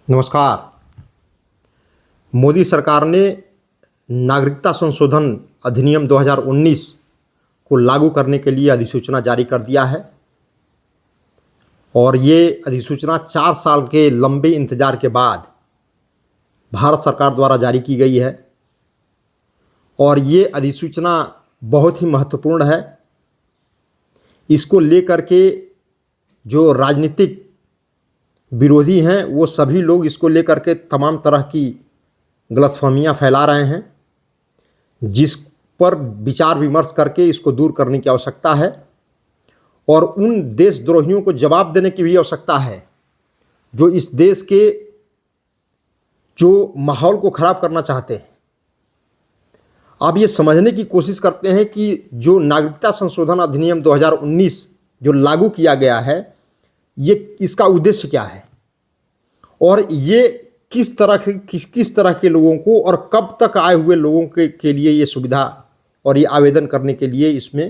नमस्कार। मोदी सरकार ने नागरिकता संशोधन अधिनियम 2019 को लागू करने के लिए अधिसूचना जारी कर दिया है और ये अधिसूचना 4 साल के लंबे इंतजार के बाद भारत सरकार द्वारा जारी की गई है और ये अधिसूचना बहुत ही महत्वपूर्ण है। इसको लेकर के जो राजनीतिक विरोधी हैं वो सभी लोग इसको लेकर के तमाम तरह की गलतफहमियां फैला रहे हैं, जिस पर विचार विमर्श करके इसको दूर करने की आवश्यकता है और उन देशद्रोहियों को जवाब देने की भी आवश्यकता है जो इस देश के जो माहौल को खराब करना चाहते हैं। अब ये समझने की कोशिश करते हैं कि जो नागरिकता संशोधन अधिनियम 2019 जो लागू किया गया है, ये इसका उद्देश्य क्या है और ये किस तरह के लोगों को और कब तक आए हुए लोगों के लिए ये सुविधा और ये आवेदन करने के लिए इसमें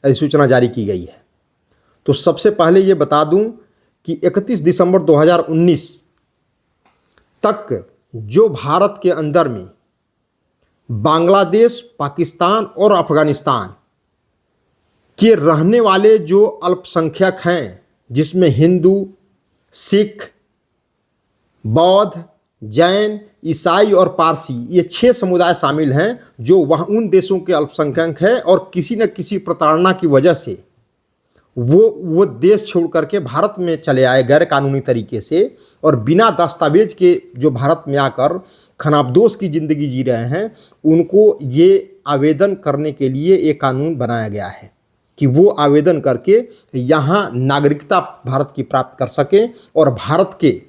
अधिसूचना जारी की गई है। तो सबसे पहले ये बता दूं कि 31 दिसंबर 2019 तक जो भारत के अंदर में बांग्लादेश, पाकिस्तान और अफगानिस्तान के रहने वाले जो अल्पसंख्यक हैं, जिसमें हिंदू, सिख, बौद्ध, जैन, ईसाई और पारसी, ये 6 समुदाय शामिल हैं जो वहाँ उन देशों के अल्पसंख्यक हैं और किसी न किसी प्रताड़ना की वजह से वो देश छोड़ करके भारत में चले आए गैर कानूनी तरीके से और बिना दस्तावेज के जो भारत में आकर खनाबदोश की ज़िंदगी जी रहे हैं, उनको ये आवेदन करने के लिए एक कानून बनाया गया है कि वो आवेदन करके यहाँ नागरिकता भारत की प्राप्त कर सकें और भारत के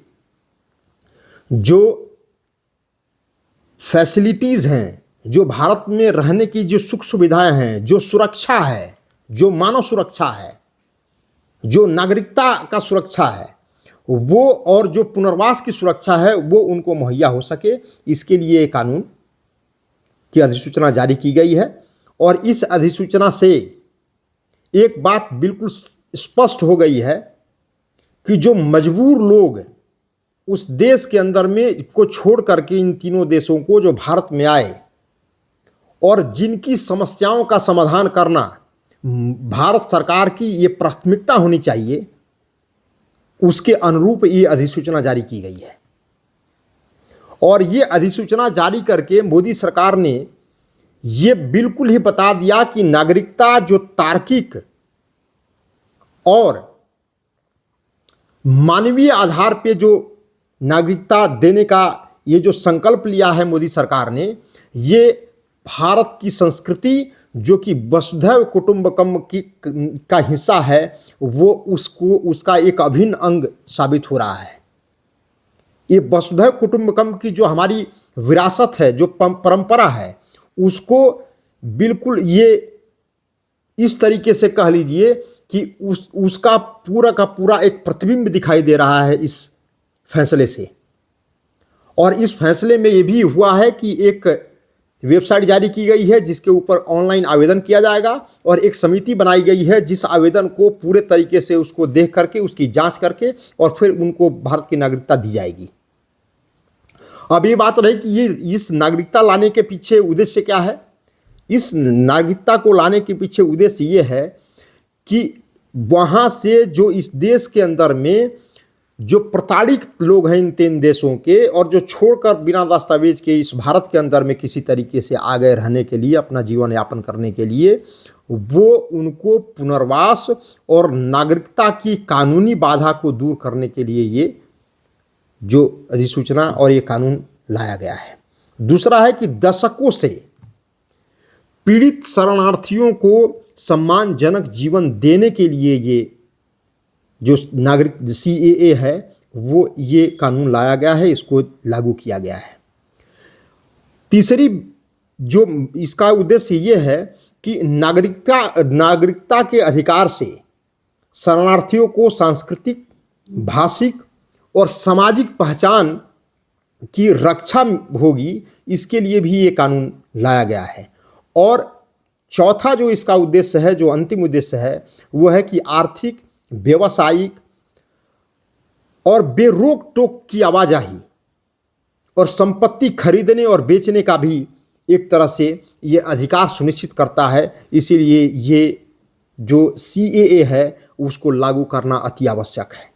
जो फैसिलिटीज़ हैं, जो भारत में रहने की जो सुख सुविधाएं हैं, जो सुरक्षा है, जो मानव सुरक्षा है, जो नागरिकता का सुरक्षा है, वो और जो पुनर्वास की सुरक्षा है, वो उनको मुहैया हो सके, इसके लिए एक कानून की अधिसूचना जारी की गई है। और इस अधिसूचना से एक बात बिल्कुल स्पष्ट हो गई है कि जो मजबूर लोग उस देश के अंदर में को छोड़ करके इन तीनों देशों को जो भारत में आए और जिनकी समस्याओं का समाधान करना भारत सरकार की ये प्राथमिकता होनी चाहिए, उसके अनुरूप ये अधिसूचना जारी की गई है। और ये अधिसूचना जारी करके मोदी सरकार ने ये बिल्कुल ही बता दिया कि नागरिकता जो तार्किक और मानवीय आधार पे जो नागरिकता देने का ये जो संकल्प लिया है मोदी सरकार ने, ये भारत की संस्कृति जो कि वसुधैव कुटुंबकम का हिस्सा है, वो उसका एक अभिन्न अंग साबित हो रहा है। ये वसुधैव कुटुंबकम की जो हमारी विरासत है, जो परंपरा है, उसको बिल्कुल ये इस तरीके से कह लीजिए कि उसका पूरा का पूरा एक प्रतिबिंब दिखाई दे रहा है इस फैसले से। और इस फैसले में ये भी हुआ है कि एक वेबसाइट जारी की गई है जिसके ऊपर ऑनलाइन आवेदन किया जाएगा और एक समिति बनाई गई है जिस आवेदन को पूरे तरीके से उसको देख करके उसकी जांच करके और फिर उनको भारत की नागरिकता दी जाएगी। अब ये बात रही कि ये इस नागरिकता लाने के पीछे उद्देश्य क्या है। इस नागरिकता को लाने के पीछे उद्देश्य ये है कि वहाँ से जो इस देश के अंदर में जो प्रताड़ित लोग हैं इन 3 देशों के और जो छोड़कर बिना दस्तावेज के इस भारत के अंदर में किसी तरीके से आ गए रहने के लिए, अपना जीवन यापन करने के लिए, वो उनको पुनर्वास और नागरिकता की कानूनी बाधा को दूर करने के लिए ये जो अधिसूचना और ये कानून लाया गया है। दूसरा है कि दशकों से पीड़ित शरणार्थियों को सम्मानजनक जीवन देने के लिए ये जो नागरिक CAA है, वो ये कानून लाया गया है, इसको लागू किया गया है। तीसरी जो इसका उद्देश्य ये है कि नागरिकता के अधिकार से शरणार्थियों को सांस्कृतिक, भाषिक और सामाजिक पहचान की रक्षा होगी, इसके लिए भी ये कानून लाया गया है। और चौथा जो इसका उद्देश्य है, जो अंतिम उद्देश्य है, वो है कि आर्थिक, व्यावसायिक और बेरोक टोक की आवाजाही और संपत्ति खरीदने और बेचने का भी एक तरह से ये अधिकार सुनिश्चित करता है। इसीलिए ये जो CAA है उसको लागू करना अति आवश्यक है।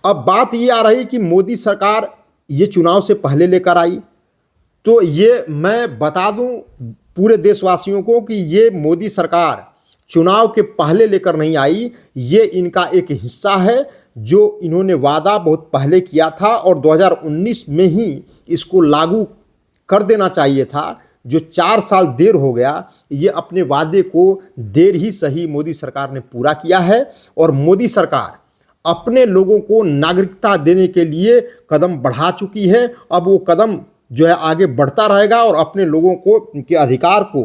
अब बात ये आ रही कि मोदी सरकार ये चुनाव से पहले लेकर आई, तो ये मैं बता दूं पूरे देशवासियों को कि ये मोदी सरकार चुनाव के पहले लेकर नहीं आई, ये इनका एक हिस्सा है जो इन्होंने वादा बहुत पहले किया था और 2019 में ही इसको लागू कर देना चाहिए था। जो 4 साल देर हो गया, ये अपने वादे को देर ही सही मोदी सरकार ने पूरा किया है और मोदी सरकार अपने लोगों को नागरिकता देने के लिए कदम बढ़ा चुकी है। अब वो कदम जो है आगे बढ़ता रहेगा और अपने लोगों को उनके अधिकार को,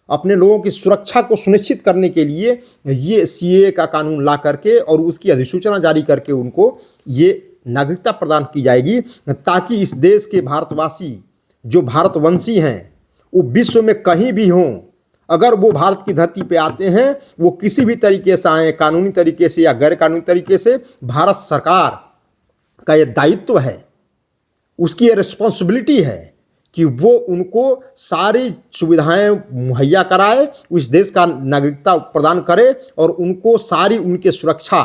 अपने लोगों की सुरक्षा को सुनिश्चित करने के लिए ये CAA का कानून ला करके और उसकी अधिसूचना जारी करके उनको ये नागरिकता प्रदान की जाएगी, ताकि इस देश के भारतवासी जो भारतवंशी हैं वो विश्व में कहीं भी हों, अगर वो भारत की धरती पे आते हैं, वो किसी भी तरीके से आए, कानूनी तरीके से या गैर कानूनी तरीके से, भारत सरकार का ये दायित्व है, उसकी ये रिस्पॉन्सिबिलिटी है कि वो उनको सारी सुविधाएं मुहैया कराए, उस देश का नागरिकता प्रदान करे और उनको सारी उनके सुरक्षा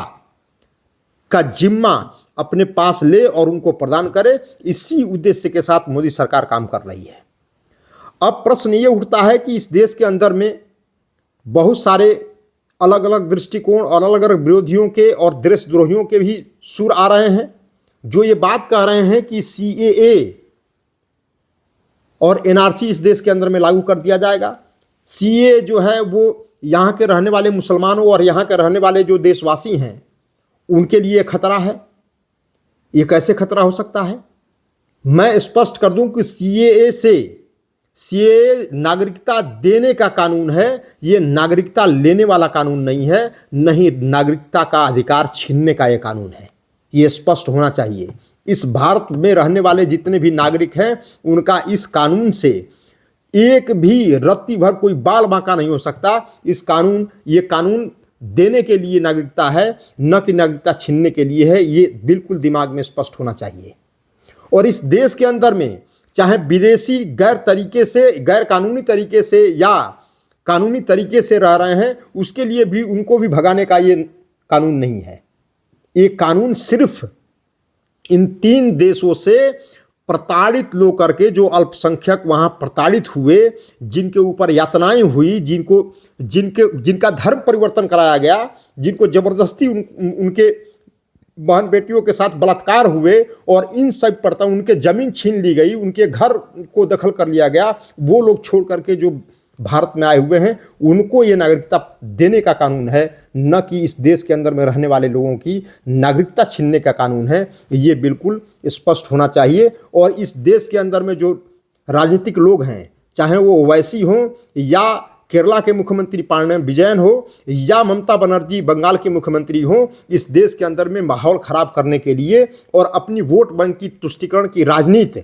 का जिम्मा अपने पास ले और उनको प्रदान करे। इसी उद्देश्य के साथ मोदी सरकार काम कर रही है। अब प्रश्न ये उठता है कि इस देश के अंदर में बहुत सारे अलग अलग दृष्टिकोण और अलग अलग विरोधियों के और देशद्रोहियों के भी सुर आ रहे हैं, जो ये बात कह रहे हैं कि CAA और NRC इस देश के अंदर में लागू कर दिया जाएगा। CAA जो है वो यहाँ के रहने वाले मुसलमानों और यहाँ के रहने वाले जो देशवासी हैं उनके लिए खतरा है। ये कैसे खतरा हो सकता है? मैं स्पष्ट कर दूं कि CAA नागरिकता देने का कानून है, ये नागरिकता लेने वाला कानून नहीं है, नहीं नागरिकता का अधिकार छीनने का ये कानून है। ये स्पष्ट होना चाहिए। इस भारत में रहने वाले जितने भी नागरिक हैं उनका इस कानून से एक भी रत्ती भर कोई बाल बांका नहीं हो सकता। ये कानून देने के लिए नागरिकता है, न कि नागरिकता छीनने के लिए है। ये बिल्कुल दिमाग में स्पष्ट होना चाहिए। और इस देश के अंदर में चाहे विदेशी गैर कानूनी तरीके से या कानूनी तरीके से रह रहे हैं, उसके लिए भी उनको भी भगाने का ये कानून नहीं है। ये कानून सिर्फ इन 3 देशों से प्रताड़ित लोग करके, जो अल्पसंख्यक वहाँ प्रताड़ित हुए, जिनके ऊपर यातनाएं हुई, जिनका धर्म परिवर्तन कराया गया, जिनको जबरदस्ती उनके बहन बेटियों के साथ बलात्कार हुए और इन सब पर उनके ज़मीन छीन ली गई, उनके घर को दखल कर लिया गया, वो लोग छोड़ करके जो भारत में आए हुए हैं उनको ये नागरिकता देने का कानून है, न कि इस देश के अंदर में रहने वाले लोगों की नागरिकता छीनने का कानून है। ये बिल्कुल स्पष्ट होना चाहिए। और इस देश के अंदर में जो राजनीतिक लोग हैं, चाहे वो ओवैसी हों या केरला के मुख्यमंत्री पिनराई विजयन हो या ममता बनर्जी बंगाल के मुख्यमंत्री हों, इस देश के अंदर में माहौल खराब करने के लिए और अपनी वोट बैंक की तुष्टीकरण की राजनीति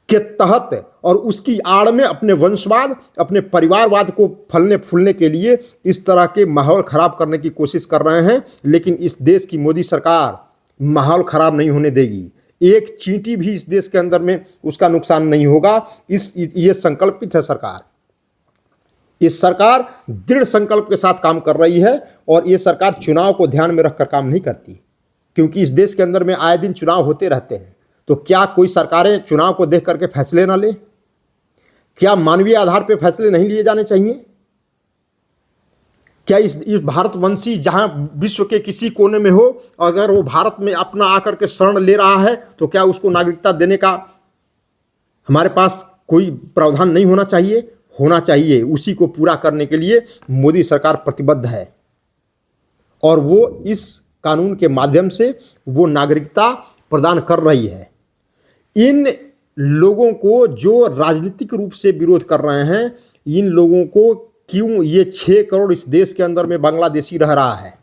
के तहत और उसकी आड़ में अपने वंशवाद, अपने परिवारवाद को फलने फूलने के लिए इस तरह के माहौल खराब करने की कोशिश कर रहे हैं। लेकिन इस देश की मोदी सरकार माहौल खराब नहीं होने देगी। एक चींटी भी इस देश के अंदर में उसका नुकसान नहीं होगा। ये संकल्पित है सरकार। इस सरकार दृढ़ संकल्प के साथ काम कर रही है और ये सरकार चुनाव को ध्यान में रखकर काम नहीं करती, क्योंकि इस देश के अंदर में आए दिन चुनाव होते रहते हैं। तो क्या कोई सरकारें चुनाव को देख करके फैसले ना ले? क्या मानवीय आधार पर फैसले नहीं लिए जाने चाहिए? क्या इस भारतवंशी जहां विश्व के किसी कोने में हो, अगर वो भारत में अपना आकर के शरण ले रहा है, तो क्या उसको नागरिकता देने का हमारे पास कोई प्रावधान नहीं होना चाहिए? होना चाहिए। उसी को पूरा करने के लिए मोदी सरकार प्रतिबद्ध है और वो इस कानून के माध्यम से वो नागरिकता प्रदान कर रही है। इन लोगों को जो राजनीतिक रूप से विरोध कर रहे हैं, इन लोगों को क्यों ये 6 करोड़ इस देश के अंदर में बांग्लादेशी रह रहा है,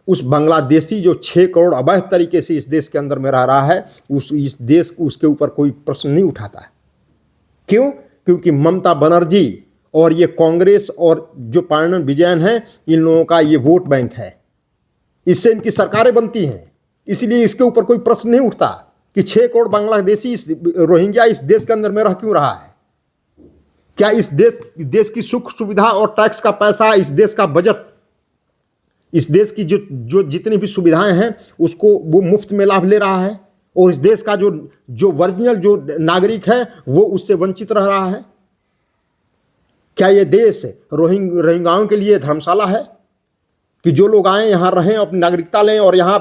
उस बांग्लादेशी जो 6 करोड़ अवैध तरीके से इस देश के अंदर में रह रहा है, इस देश उसके ऊपर कोई प्रश्न नहीं उठाता है। क्यों? क्योंकि ममता बनर्जी और ये कांग्रेस और जो पिनराई विजयन है, इन लोगों का ये वोट बैंक है, इससे इनकी सरकारें बनती हैं, इसलिए इसके ऊपर कोई प्रश्न नहीं उठता। कि 6 करोड़ बांग्लादेशी इस रोहिंग्या इस देश के अंदर में रह क्यों रहा है? क्या इस देश की सुख सुविधा और टैक्स का पैसा, इस देश का बजट, इस देश की जो जितनी भी सुविधाएं हैं उसको वो मुफ्त में लाभ ले रहा है, और इस देश का जो ओरिजिनल जो नागरिक है वो उससे वंचित रह रहा है? क्या ये देश रोहिंग्याओं के लिए धर्मशाला है कि जो लोग आए यहाँ रहें, अपनी नागरिकता लें और यहाँ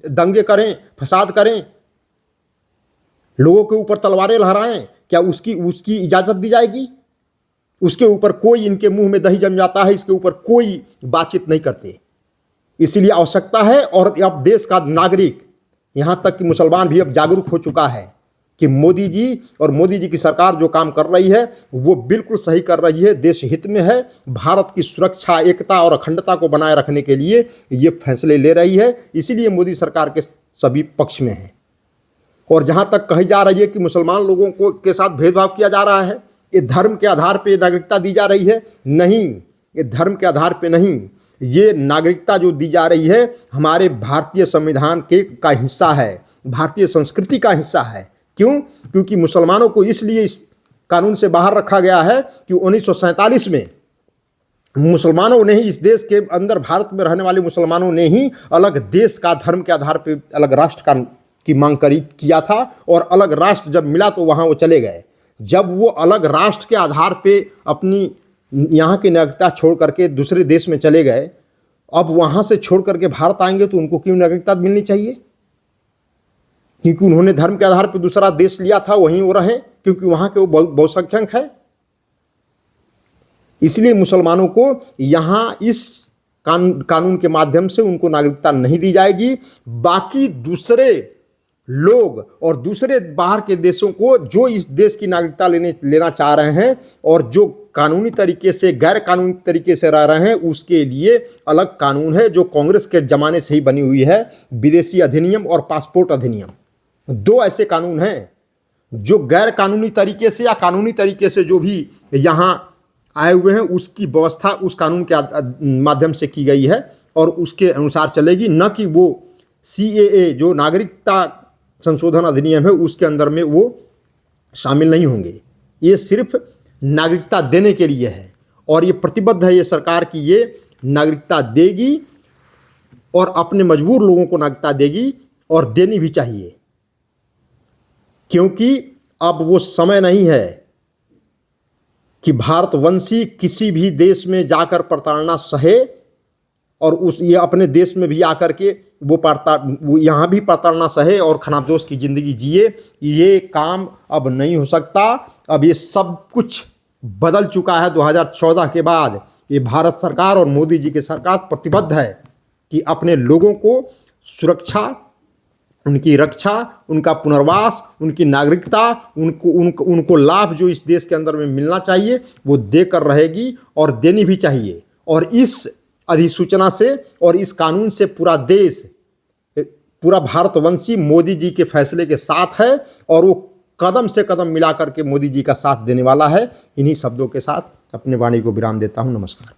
दंगे करें, फसाद करें, लोगों के ऊपर तलवारें लहराएं? क्या उसकी इजाज़त दी जाएगी? उसके ऊपर कोई, इनके मुंह में दही जम जाता है, इसके ऊपर कोई बातचीत नहीं करते। इसीलिए आवश्यकता है, और अब देश का नागरिक, यहाँ तक कि मुसलमान भी अब जागरूक हो चुका है कि मोदी जी और मोदी जी की सरकार जो काम कर रही है वो बिल्कुल सही कर रही है, देश हित में है, भारत की सुरक्षा, एकता और अखंडता को बनाए रखने के लिए ये फैसले ले रही है। इसीलिए मोदी सरकार के सभी पक्ष में है। और जहाँ तक कही जा रही है कि मुसलमान लोगों को के साथ भेदभाव किया जा रहा है, ये धर्म के आधार पे नागरिकता दी जा रही है, नहीं, ये धर्म के आधार पे नहीं, ये नागरिकता जो दी जा रही है हमारे भारतीय संविधान का हिस्सा है, भारतीय संस्कृति का हिस्सा है। क्यों? क्योंकि मुसलमानों को इसलिए इस कानून से बाहर रखा गया है कि 1947 में मुसलमानों ने ही, इस देश के अंदर भारत में रहने वाले मुसलमानों ने ही अलग देश का, धर्म के आधार पे अलग राष्ट्र की मांग किया था, और अलग राष्ट्र जब मिला तो वहाँ वो चले गए। जब वो अलग राष्ट्र के आधार पे अपनी यहाँ की नागरिकता छोड़ करके दूसरे देश में चले गए, अब वहाँ से छोड़ करके भारत आएंगे तो उनको क्यों नागरिकता मिलनी चाहिए? क्योंकि उन्होंने धर्म के आधार पर दूसरा देश लिया था, वहीं वो रहे, क्योंकि वहाँ के वो बहुसंख्यक है। इसलिए मुसलमानों को यहाँ इस कानून के माध्यम से उनको नागरिकता नहीं दी जाएगी। बाकी दूसरे लोग और दूसरे बाहर के देशों को जो इस देश की नागरिकता लेना चाह रहे हैं और जो कानूनी तरीके से, गैर कानूनी तरीके से रह रहे हैं, उसके लिए अलग कानून है जो कांग्रेस के ज़माने से ही बनी हुई है, विदेशी अधिनियम और पासपोर्ट अधिनियम। 2 ऐसे कानून हैं जो गैर कानूनी तरीके से या कानूनी तरीके से जो भी यहाँ आए हुए हैं उसकी व्यवस्था उस कानून के माध्यम से की गई है और उसके अनुसार चलेगी, न कि वो CAA जो नागरिकता संशोधन अधिनियम है उसके अंदर में वो शामिल नहीं होंगे। ये सिर्फ नागरिकता देने के लिए है, और ये प्रतिबद्ध है ये सरकार की ये नागरिकता देगी और अपने मजबूर लोगों को नागरिकता देगी, और देनी भी चाहिए, क्योंकि अब वो समय नहीं है कि भारतवंशी किसी भी देश में जाकर प्रताड़ना सहे और ये अपने देश में भी आकर के वो यहाँ भी प्रताड़ना सहे और खानाबदोश की ज़िंदगी जिए। ये काम अब नहीं हो सकता। अब ये सब कुछ बदल चुका है। 2014 के बाद ये भारत सरकार और मोदी जी की सरकार प्रतिबद्ध है कि अपने लोगों को सुरक्षा, उनकी रक्षा, उनका पुनर्वास, उनकी नागरिकता, उनको लाभ जो इस देश के अंदर में मिलना चाहिए वो देकर रहेगी और देनी भी चाहिए। और इस अधिसूचना से और इस कानून से पूरा देश, पूरा भारतवंशी मोदी जी के फैसले के साथ है और वो कदम से कदम मिला करके मोदी जी का साथ देने वाला है। इन्हीं शब्दों के साथ अपने वाणी को विराम देता हूँ। नमस्कार।